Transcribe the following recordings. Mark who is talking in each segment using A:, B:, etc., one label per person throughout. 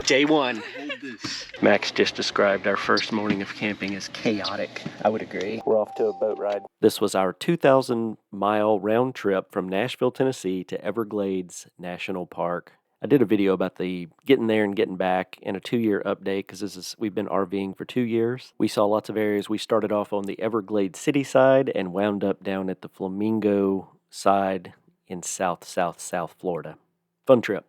A: Day one. Max just described our first morning of camping as chaotic. I would agree. We're off to a boat ride. This was our 2,000-mile round trip from Nashville, Tennessee to Everglades National Park. I did a video about the getting there and getting back and a 2-year update because we've been RVing for 2 years. We saw lots of areas. We started off on the Everglades City side and wound up down at the Flamingo side in South Florida. Fun trip.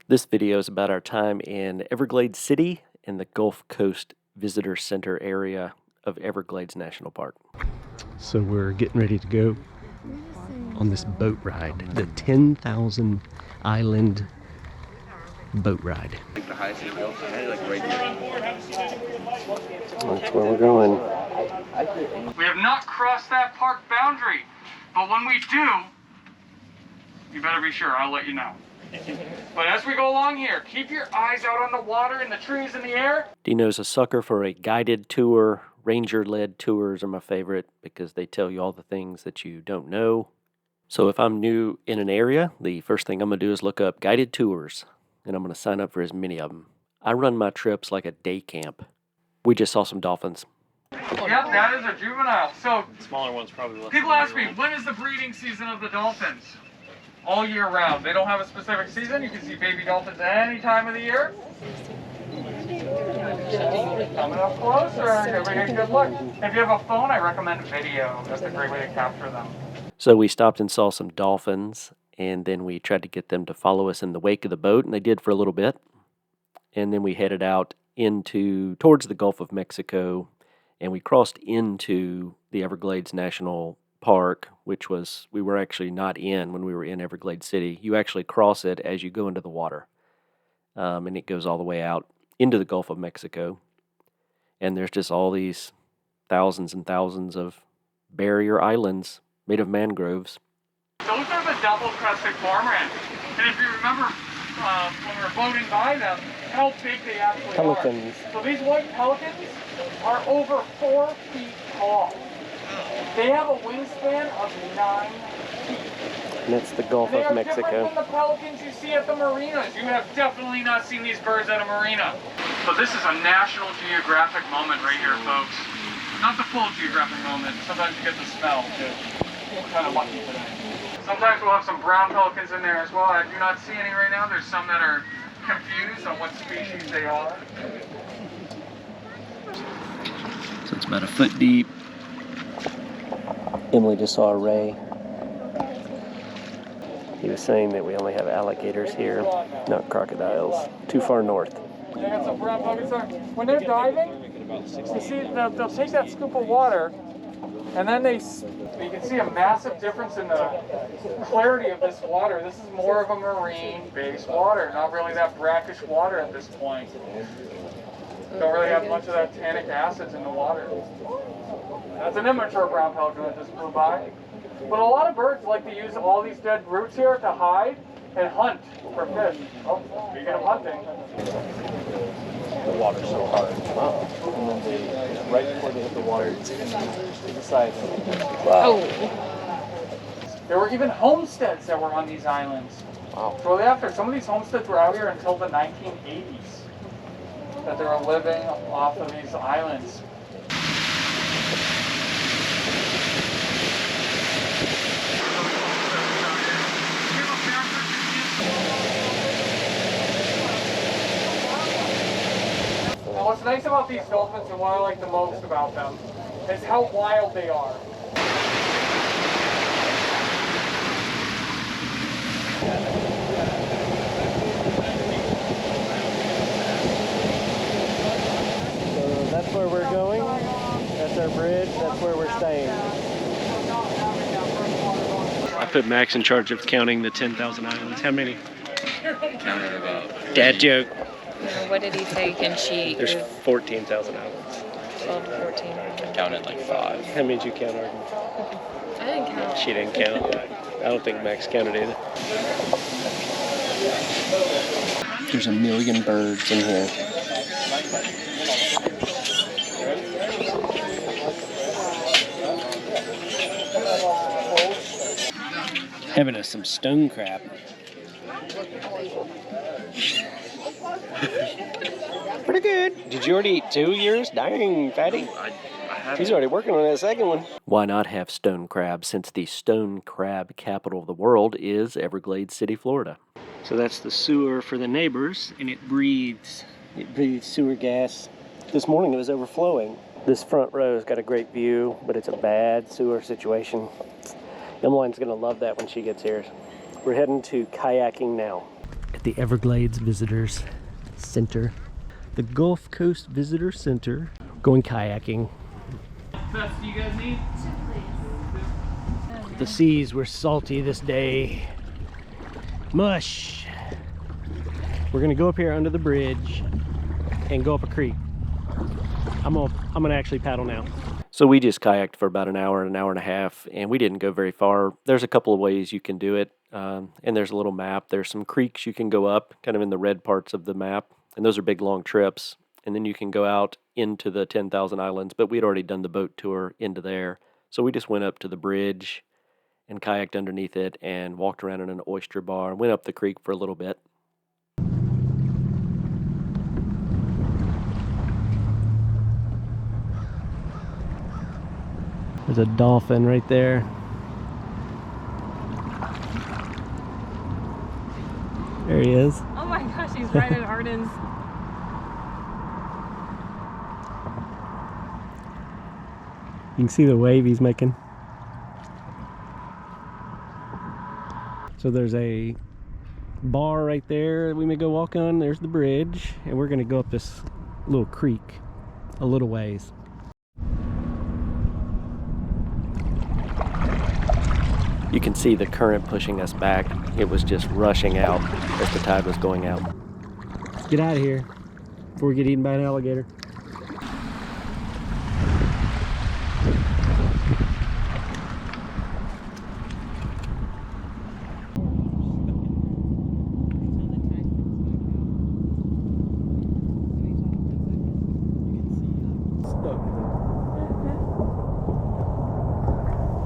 A: This video is about our time in Everglades City and the Gulf Coast Visitor Center area of Everglades National Park. So we're getting ready to go on this boat ride, the 10,000 island boat ride. That's where we're going.
B: We have not crossed that park boundary, but when we do, you better be sure, I'll let you know. But as we go along here, keep your eyes out on the water and the trees in the air.
A: Dino's a sucker for a guided tour. Ranger-led tours are my favorite because they tell you all the things that you don't know. So if I'm new in an area, the first thing I'm going to do is look up guided tours, and I'm going to sign up for as many of them. I run my trips like a day camp. We just saw some dolphins.
B: Yep, that is a juvenile. So
C: smaller ones probably less.
B: People ask me, when is the breeding season of the dolphins? All year round. They don't have a specific season. You can see baby dolphins any time of the year. Coming up closer. Everybody get good look. If you have a phone, I recommend video. That's a great way to capture them.
A: So we stopped and saw some dolphins, and then we tried to get them to follow us in the wake of the boat, and they did for a little bit. And then we headed out towards the Gulf of Mexico, and we crossed into the Everglades National Park, which we were actually not in when we were in Everglades City. You actually cross it as you go into the water, and it goes all the way out into the Gulf of Mexico, and there's just all these thousands and thousands of barrier islands made of mangroves.
B: Those are the double-crested cormorant, and if you remember when we were floating by them, how big they actually
A: Pelicans.
B: are. So these white pelicans are over 4 feet tall. They have a wingspan of 9 feet.
A: And it's the Gulf of Mexico.
B: They are different from the pelicans you see at the marinas. You have definitely not seen these birds at a marina. But this is a National Geographic moment right here, folks. Not the full geographic moment. Sometimes you get the smell, too. We're kind of lucky today. Sometimes we'll have some brown pelicans in there as well. I do not see any right now. There's some that are confused on what species they are.
A: So it's about a foot deep. Emily just saw a ray. He was saying that we only have alligators here, not crocodiles. Too far north.
B: They got some brown pelicans there. When they're diving, you see they'll take that scoop of water, and then you can see a massive difference in the clarity of this water. This is more of a marine-based water, not really that brackish water at this point. Don't really have much of that tannic acids in the water. That's an immature brown pelican that just flew by. But a lot of birds like to use all these dead roots here to hide and hunt for fish. Oh, speaking of hunting.
C: The water's so hard. Wow. And then right before they hit the water, they decide. Wow.
B: Oh. There were even homesteads that were on these islands. Wow. Shortly after, some of these homesteads were out here until the 1980s. That they were living off of these islands. Now what's nice about these dolphins and what I like the most about them is how wild they are.
A: That's where we're going. That's our bridge. That's where we're staying. I put Max in charge of counting the 10,000 islands. How many?
C: Counted about.
A: Dad joke.
D: What did he say? Can she?
A: There's 14,000 islands.
D: 12, 14.
C: I counted like 5.
A: How many did you count, Arden?
D: I didn't count.
A: She didn't count. I don't think Max counted either. There's a million birds in here. Having us some stone crab. Pretty good. Did you already eat 2 yours? Dang, fatty.
C: I haven't.
A: He's already working on that second one. Why not have stone crab, since the stone crab capital of the world is Everglades City, Florida? So that's the sewer for the neighbors, and it breathes. It breathes sewer gas. This morning it was overflowing. This front row has got a great view, but it's a bad sewer situation. Emmeline's gonna love that when she gets here. We're heading to kayaking now. At the Everglades Visitors Center. The Gulf Coast Visitor Center. Going kayaking.
B: Best do you guys need?
A: The seas were salty this day. Mush. We're gonna go up here under the bridge and go up a creek. I'm gonna actually paddle now. So we just kayaked for about an hour and a half, and we didn't go very far. There's a couple of ways you can do it, and there's a little map. There's some creeks you can go up, kind of in the red parts of the map, and those are big long trips. And then you can go out into the 10,000 Islands, but we'd already done the boat tour into there. So we just went up to the bridge and kayaked underneath it and walked around in an oyster bar and went up the creek for a little bit. There's a dolphin right there. There he is.
D: Oh my gosh, he's right at Arden's.
A: You can see the wave he's making. So there's a bar right there that we may go walk on. There's the bridge, and we're gonna go up this little creek a little ways. You can see the current pushing us back. It was just rushing out as the tide was going out. Let's get out of here before we get eaten by an alligator.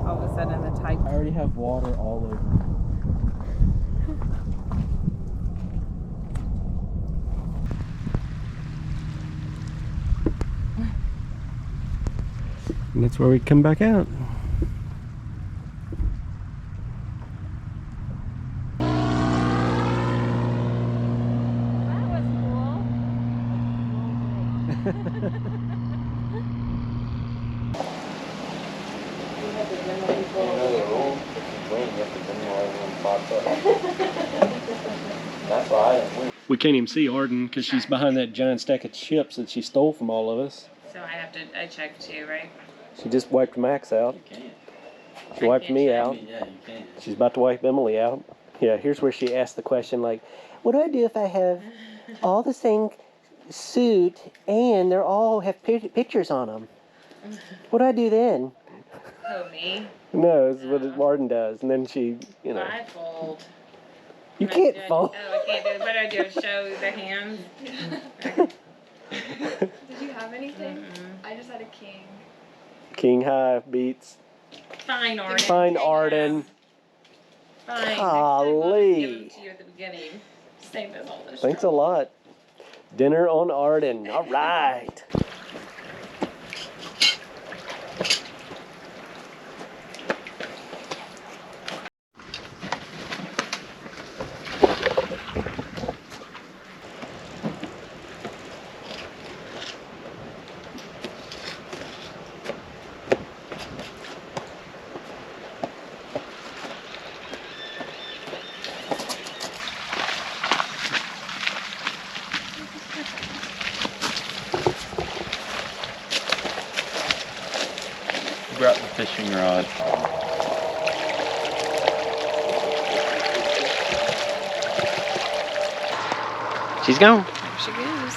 D: All of a sudden the tide.
C: I already have water all over.
A: And that's where we come back out.
D: That was cool.
C: That's why I didn't win.
A: We can't even see Arden because she's behind that giant stack of chips that she stole from all of us.
D: So I checked too, right?
A: She just wiped Max out.
C: You can't.
A: She wiped me out.
C: Yeah, you can.
A: She's about to wipe Emily out. Yeah, here's where she asked the question like, what do I do if I have all the same suit and they're all have pictures on them? What do I do then?
D: Oh, me?
A: No, it's what Arden does. And then she, you know.
D: I fold.
A: You can't fold.
D: Oh, I can't do it. What do I do? Show the hands?
E: Did you have anything? I just had a king.
A: King high beats.
D: Fine, Arden.
A: Fine, Arden.
D: Fine.
A: Golly.
D: Give them to you at the beginning. Same as all this.
A: Thanks a lot. Dinner on Arden. All right.
C: Brought the fishing rod.
A: She's gone.
D: There she goes.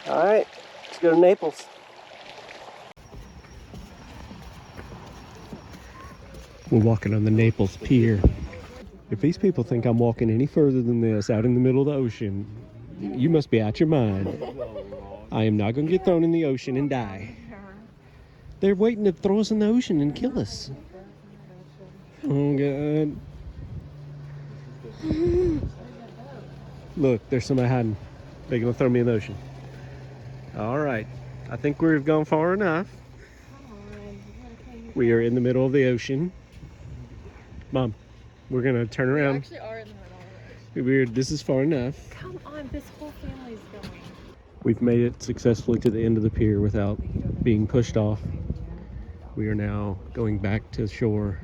A: All right. Let's go to Naples. We're walking on the Naples Pier. If these people think I'm walking any further than this out in the middle of the ocean, you must be out your mind. I am not going to get thrown in the ocean and die. They're waiting to throw us in the ocean and kill us. Oh, God. Look, there's somebody hiding. They're gonna throw me in the ocean. All right, I think we've gone far enough. We are in the middle of the ocean. Mom, we're gonna turn
E: We
A: around.
E: actually are in the middle of it.
A: This is far enough.
E: Come on, this whole family's going.
A: We've made it successfully to the end of the pier without being pushed off. We are now going back to shore